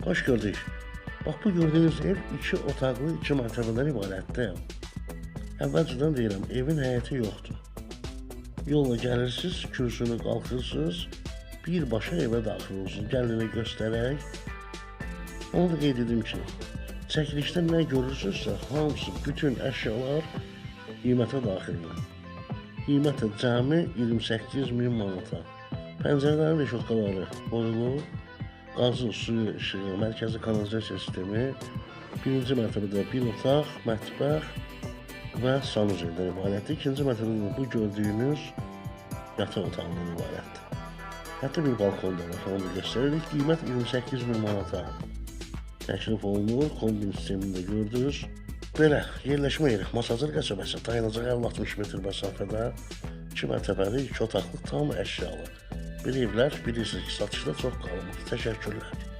Hoş gördük. Bak bu gördüğünüz ev 2 otaqlı 2 mərtəbədən ibarətdir. Əvvəlcədən deyirəm, evin həyəti yoxdur. Yolla gəlirsiniz, kürsünü qalxırsınız, birbaşa evə daxil olursunuz. Gəlinə göstərək. Onu da qeyd edim ki, çəkilişdə nə görürsünüzsə, hamısı, bütün əşyalar qiymətə daxildir. Qiymətə cəmi 28.000 manata. Pəncərələrin reşotkaları qoyulur. Qazı, suyu, işığı, mərkəzi kanalizasiya sistemi, birinci mərtəbədə bir otaq, mətbəx və sanuzeldən ibarətdir. İkinci mərtəbədə bu gördüyünüz yataq otağından ibarətdir. Hətta bir balkon da var, onu da göstəririk. Qiymət 28.000 manata təklif olunur, kombin sistemində gördünüz. Belə, yerləşmə yeri, Masazır qəsəbəsi, dayanacaq 50-60 metr məsafədə 2 mərtəbəli, 2 otaqlı, tam əşyalı. Bir evlər bilirsiniz ki, satışda çox qalınır. Təşəkkürlər.